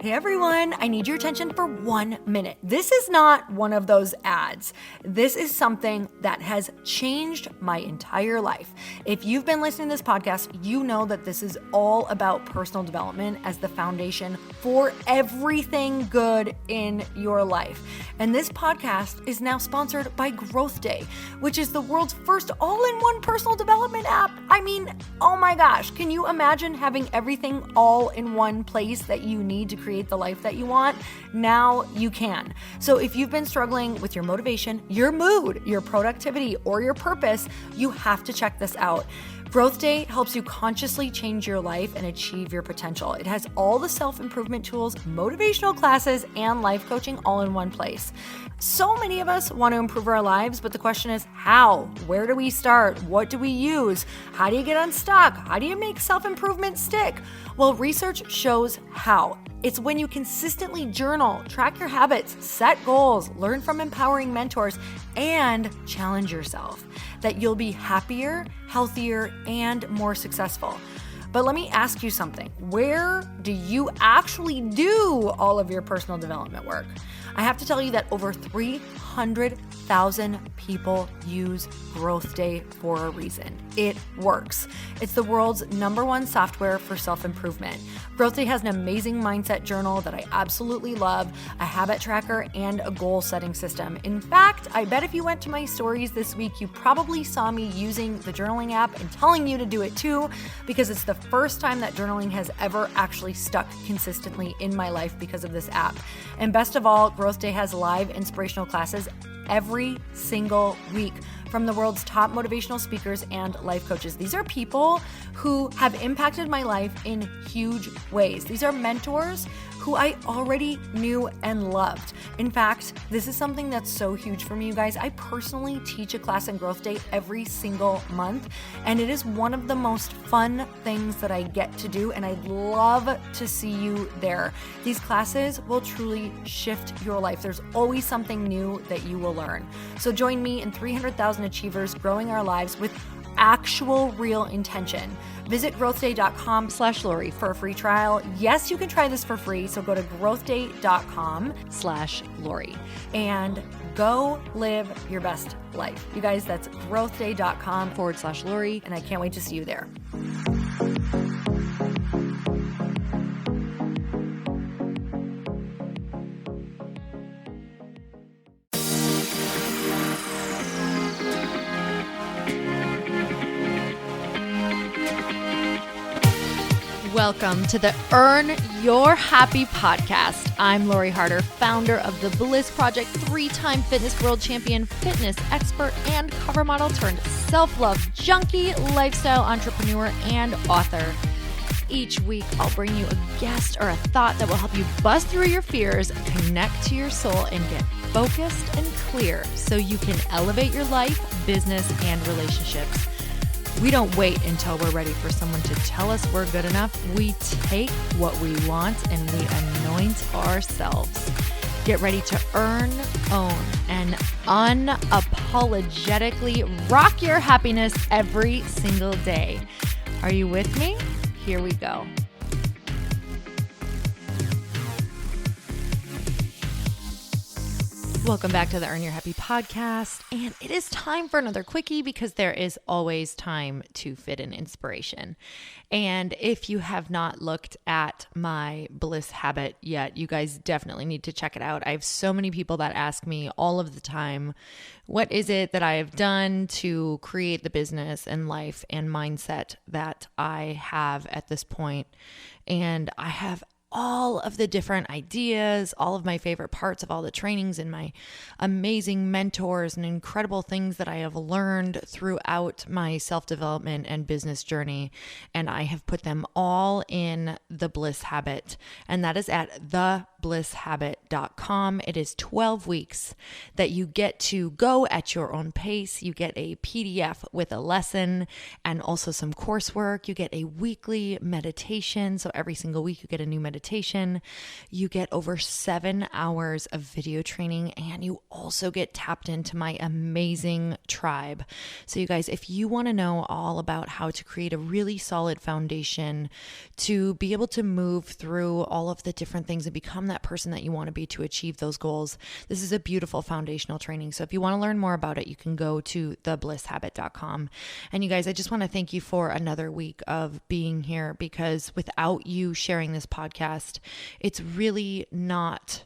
Hey everyone, I need your attention for 1 minute. This is not one of those ads. This is something that has changed my entire life. If you've been listening to this podcast, you know that this is all about personal development as the foundation for everything good in your life. And this podcast is now sponsored by Growth Day, which is the world's first all-in-one personal development app. I mean, oh my gosh, can you imagine having everything all in one place that you need to create the life that you want? Now you can. So if you've been struggling with your motivation, your mood, your productivity, or your purpose, you have to check this out. Growth Day helps you consciously change your life and achieve your potential. It has all the self-improvement tools, motivational classes, and life coaching all in one place. So many of us want to improve our lives, but the question is how? Where do we start? What do we use? How do you get unstuck? How do you make self-improvement stick? Well, research shows how. It's when you consistently journal, track your habits, set goals, learn from empowering mentors, and challenge yourself that you'll be happier, healthier, and more successful. But let me ask you something. Where do you actually do all of your personal development work? I have to tell you that over 300,000 people use Growth Day for a reason. It works. It's the world's #1 software for self-improvement. Growth Day has an amazing mindset journal that I absolutely love, a habit tracker, and a goal-setting system. In fact, I bet if you went to my stories this week, you probably saw me using the journaling app and telling you to do it too, because it's the first time that journaling has ever actually stuck consistently in my life because of this app. And best of all, Growth Day has live inspirational classes every single week from the world's top motivational speakers and life coaches. These are people who have impacted my life in huge ways. These are mentors who I already knew and loved. In fact, this is something that's so huge for me, you guys. I personally teach a class in Growth Day every single month, and it is one of the most fun things that I get to do, and I'd love to see you there. These classes will truly shift your life. There's always something new that you will learn. So join me and 300,000 achievers growing our lives with actual real intention. Visit growthday.com/Lori for a free trial. Yes, you can try this for free. So go to growthday.com/Lori and go live your best life. You guys, that's growthday.com/Lori. And I can't wait to see you there. Welcome to the Earn Your Happy podcast. I'm Lori Harder, founder of the Bliss Project, 3-time fitness world champion, fitness expert, and cover model turned self-love junkie, lifestyle entrepreneur, and author. Each week, I'll bring you a guest or a thought that will help you bust through your fears, connect to your soul, and get focused and clear so you can elevate your life, business, and relationships. We don't wait until we're ready for someone to tell us we're good enough. We take what we want and we anoint ourselves. Get ready to earn, own, and unapologetically rock your happiness every single day. Are you with me? Here we go. Welcome back to the Earn Your Happy podcast. And it is time for another quickie because there is always time to fit in inspiration. And if you have not looked at my Bliss Habit yet, you guys definitely need to check it out. I have so many people that ask me all of the time, what is it that I have done to create the business and life and mindset that I have at this point? And I have all of the different ideas, all of my favorite parts of all the trainings and my amazing mentors and incredible things that I have learned throughout my self-development and business journey. And I have put them all in the Bliss Habit. And that is at theblishabit.com. It is 12 weeks that you get to go at your own pace. You get a PDF with a lesson and also some coursework. You get a weekly meditation. So every single week you get a new meditation. You get over 7 hours of video training, and you also get tapped into my amazing tribe. So you guys, if you want to know all about how to create a really solid foundation to be able to move through all of the different things and become that person that you want to be to achieve those goals, this is a beautiful foundational training. So if you want to learn more about it, you can go to theblishabit.com. And you guys, I just want to thank you for another week of being here, because without you sharing this podcast, it's really not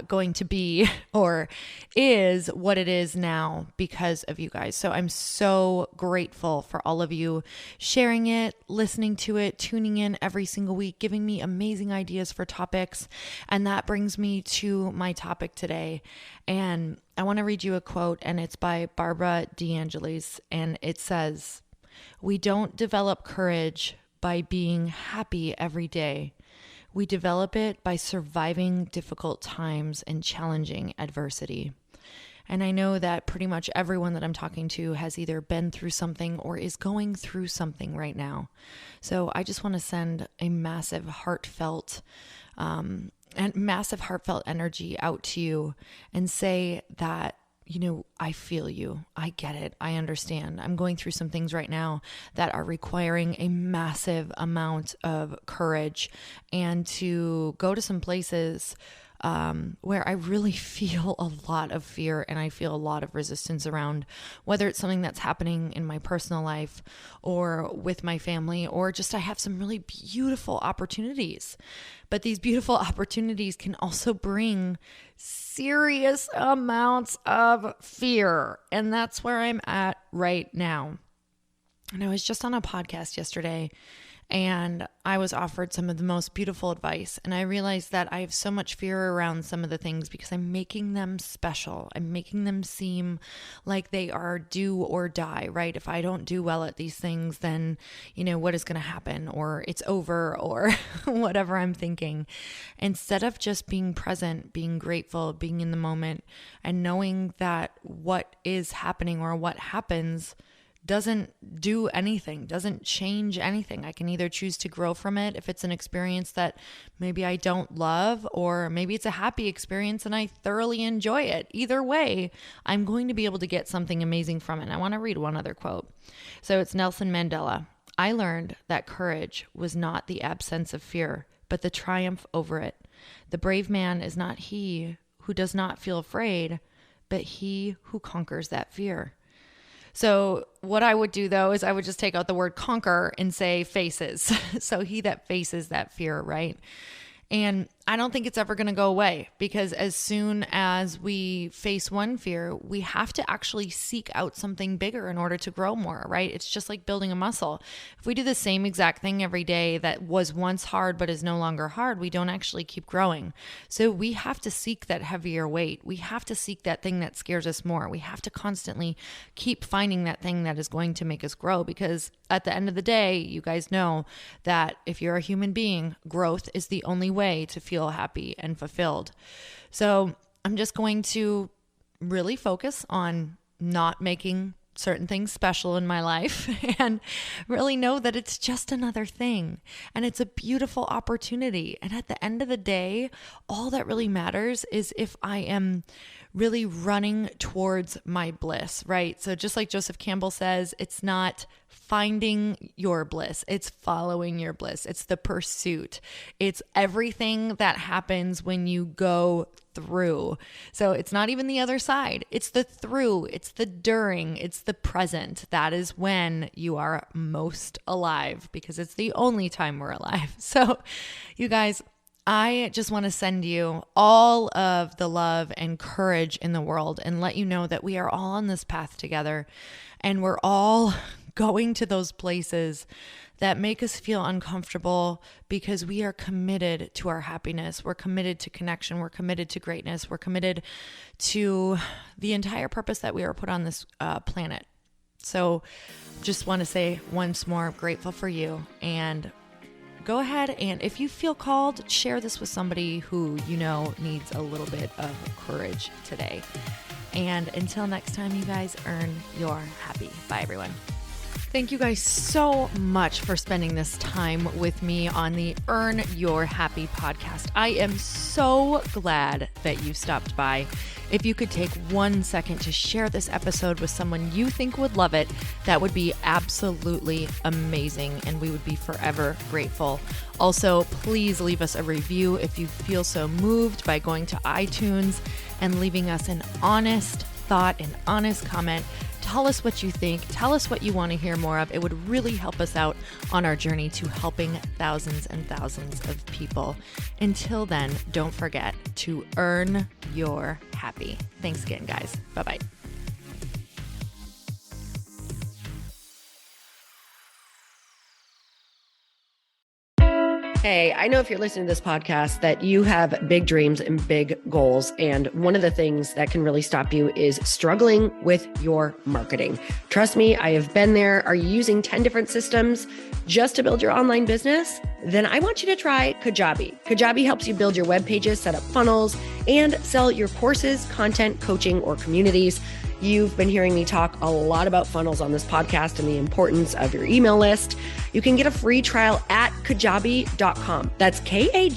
going to be or is what it is now because of you guys. So I'm so grateful for all of you sharing it, listening to it, tuning in every single week, giving me amazing ideas for topics. And that brings me to my topic today. And I want to read you a quote, and it's by Barbara DeAngelis. And it says, "We don't develop courage by being happy every day. We develop it by surviving difficult times and challenging adversity." And I know that pretty much everyone that I'm talking to has either been through something or is going through something right now. So I just want to send a massive heartfelt energy out to you and say that, you know, I feel you. I get it. I understand. I'm going through some things right now that are requiring a massive amount of courage and to go to some places where I really feel a lot of fear and I feel a lot of resistance around, whether it's something that's happening in my personal life or with my family, or just I have some really beautiful opportunities. But these beautiful opportunities can also bring serious amounts of fear. And that's where I'm at right now. And I was just on a podcast yesterday, and I was offered some of the most beautiful advice. And I realized that I have so much fear around some of the things because I'm making them special. I'm making them seem like they are do or die, right? If I don't do well at these things, then, you know, what is going to happen? Or it's over, or whatever I'm thinking. Instead of just being present, being grateful, being in the moment, and knowing that what is happening or what happens doesn't do anything, doesn't change anything. I can either choose to grow from it if it's an experience that maybe I don't love, or maybe it's a happy experience and I thoroughly enjoy it. Either way, I'm going to be able to get something amazing from it. And I want to read one other quote. So it's Nelson Mandela. "I learned that courage was not the absence of fear, but the triumph over it. The brave man is not he who does not feel afraid, but he who conquers that fear." So what I would do though is I would just take out the word conquer and say faces. So he that faces that fear, right? And I don't think it's ever going to go away, because as soon as we face one fear, we have to actually seek out something bigger in order to grow more, right? It's just like building a muscle. If we do the same exact thing every day that was once hard but is no longer hard, we don't actually keep growing. So we have to seek that heavier weight. We have to seek that thing that scares us more. We have to constantly keep finding that thing that is going to make us grow, because at the end of the day, you guys know that if you're a human being, growth is the only way to feel happy and fulfilled. So I'm just going to really focus on not making certain things special in my life and really know that it's just another thing and it's a beautiful opportunity. And at the end of the day, all that really matters is if I am really running towards my bliss, right? So just like Joseph Campbell says, it's not finding your bliss, it's following your bliss. It's the pursuit. It's everything that happens when you go through. So it's not even the other side. It's the through, it's the during, it's the present. That is when you are most alive, because it's the only time we're alive. So you guys, I just want to send you all of the love and courage in the world and let you know that we are all on this path together, and we're all going to those places that make us feel uncomfortable because we are committed to our happiness. We're committed to connection. We're committed to greatness. We're committed to the entire purpose that we are put on this planet. So just want to say once more, grateful for you, and go ahead and if you feel called, share this with somebody who you know needs a little bit of courage today. And until next time, you guys, earn your happy. Bye, everyone. Thank you guys so much for spending this time with me on the Earn Your Happy podcast. I am so glad that you stopped by. If you could take 1 second to share this episode with someone you think would love it, that would be absolutely amazing, and we would be forever grateful. Also, please leave us a review if you feel so moved by going to iTunes and leaving us an honest thought, an honest comment. Tell us what you think. Tell us what you want to hear more of. It would really help us out on our journey to helping thousands and thousands of people. Until then, don't forget to earn your happy. Thanks again, guys. Bye-bye. Hey, I know if you're listening to this podcast that you have big dreams and big goals. And one of the things that can really stop you is struggling with your marketing. Trust me, I have been there. Are you using 10 different systems just to build your online business? Then I want you to try Kajabi. Kajabi helps you build your web pages, set up funnels, and sell your courses, content, coaching, or communities. You've been hearing me talk a lot about funnels on this podcast and the importance of your email list. You can get a free trial at kajabi.com. That's Kajabi.com.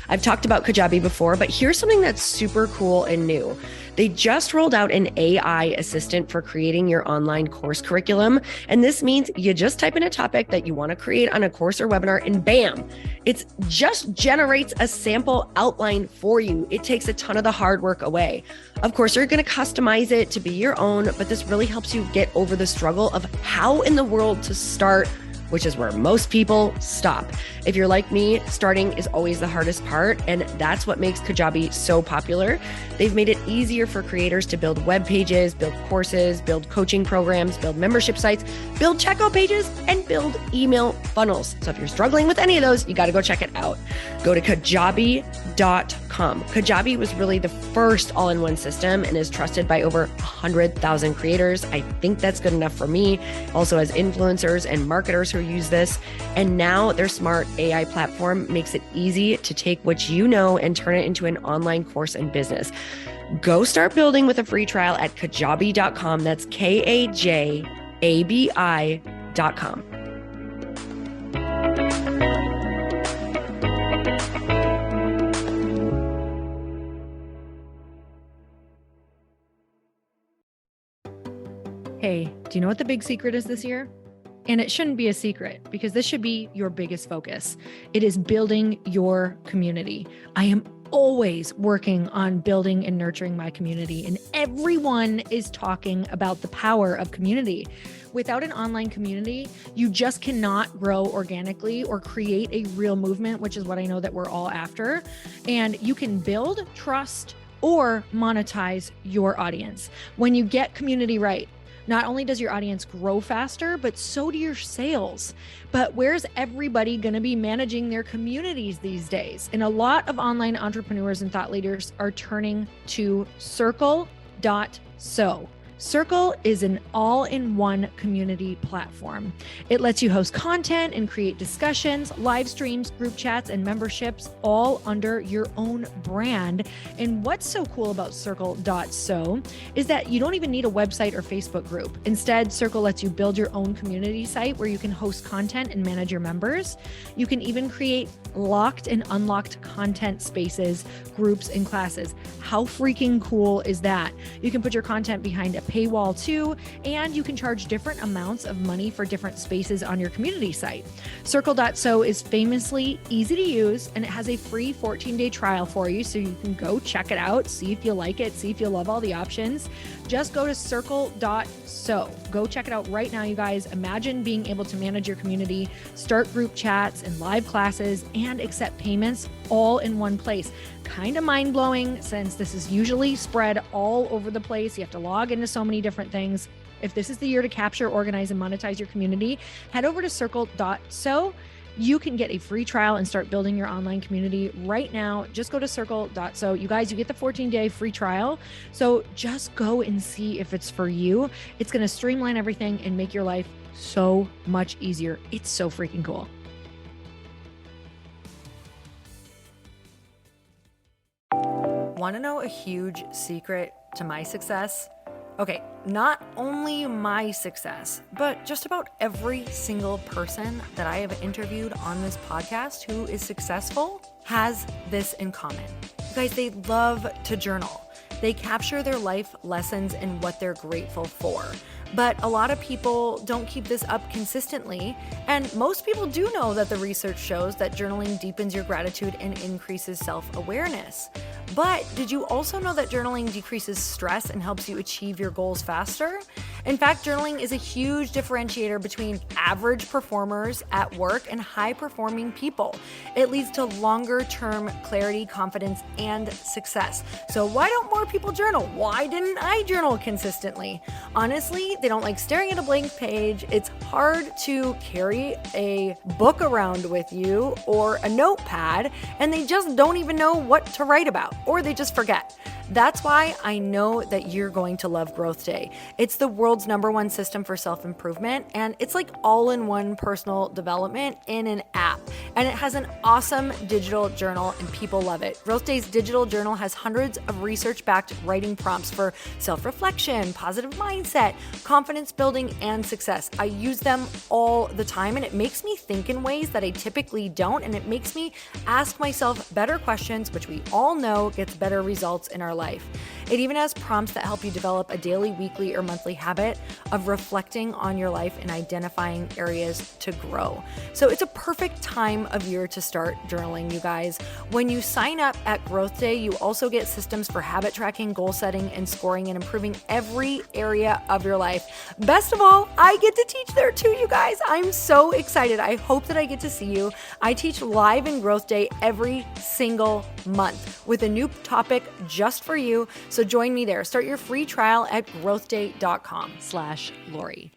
I've talked about Kajabi before, but here's something that's super cool and new. They just rolled out an AI assistant for creating your online course curriculum. And this means you just type in a topic that you want to create on a course or webinar, and bam, it just generates a sample outline for you. It takes a ton of the hard work away. Of course, you're going to customize it to be your own, but this really helps you get over the struggle of how in the world to start, which is where most people stop. If you're like me, starting is always the hardest part, and that's what makes Kajabi so popular. They've made it easier for creators to build web pages, build courses, build coaching programs, build membership sites, build checkout pages, and build email funnels. So if you're struggling with any of those, you got to go check it out. Go to Kajabi.com. Kajabi was really the first all-in-one system and is trusted by over 100,000 creators. I think that's good enough for me. Also, as influencers and marketers who use this. And now their smart AI platform makes it easy to take what you know and turn it into an online course and business. Go start building with a free trial at Kajabi.com. That's Kajabi.com. Hey, do you know what the big secret is this year? And it shouldn't be a secret because this should be your biggest focus. It is building your community. I am always working on building and nurturing my community, and everyone is talking about the power of community. Without an online community, you just cannot grow organically or create a real movement, which is what I know that we're all after. And you can build trust or monetize your audience. When you get community right, not only does your audience grow faster, but so do your sales. But where's everybody going to be managing their communities these days? And a lot of online entrepreneurs and thought leaders are turning to Circle.so. Circle is an all-in-one community platform. It lets you host content and create discussions, live streams, group chats, and memberships all under your own brand. And what's so cool about Circle.so is that you don't even need a website or Facebook group. Instead, Circle lets you build your own community site where you can host content and manage your members. You can even create locked and unlocked content spaces, groups, and classes. How freaking cool is that? You can put your content behind a paywall too, and you can charge different amounts of money for different spaces on your community site. Circle.so is famously easy to use, and it has a free 14-day trial for you, so you can go check it out, see if you like it, see if you love all the options. Just go to Circle.so. Go check it out right now, you guys. Imagine being able to manage your community, start group chats and live classes, and accept payments all in one place. Kind of mind-blowing since this is usually spread all over the place. You have to log into so many different things. If this is the year to capture, organize, and monetize your community, head over to Circle.so. You can get a free trial and start building your online community right now. Just go to Circle.so. You guys, you get the 14-day free trial. So just go and see if it's for you. It's going to streamline everything and make your life so much easier. It's so freaking cool. Want to know a huge secret to my success? Okay, not only my success, but just about every single person that I have interviewed on this podcast who is successful has this in common. You guys, they love to journal. They capture their life lessons and what they're grateful for. But a lot of people don't keep this up consistently. And most people do know that the research shows that journaling deepens your gratitude and increases self-awareness. But did you also know that journaling decreases stress and helps you achieve your goals faster? In fact, journaling is a huge differentiator between average performers at work and high-performing people. It leads to longer-term clarity, confidence, and success. So why don't more people journal? Why didn't I journal consistently? Honestly, they don't like staring at a blank page. It's hard to carry a book around with you or a notepad, and they just don't even know what to write about, or they just forget. That's why I know that you're going to love Growth Day. It's the world's #1 system for self-improvement, and it's like all-in-one personal development in an app. And it has an awesome digital journal, and people love it. Growth Day's digital journal has hundreds of research-backed writing prompts for self-reflection, positive mindset, confidence building, and success. I use them all the time, and it makes me think in ways that I typically don't, and it makes me ask myself better questions, which we all know gets better results in our life. It even has prompts that help you develop a daily, weekly, or monthly habit of reflecting on your life and identifying areas to grow. So it's a perfect time of year to start journaling, you guys. When you sign up at Growth Day, you also get systems for habit tracking, goal setting, and scoring, and improving every area of your life. Best of all, I get to teach there too, you guys. I'm so excited. I hope that I get to see you. I teach live in Growth Day every single month with a new topic just for you. So join me there. Start your free trial at growthday.com/Lori.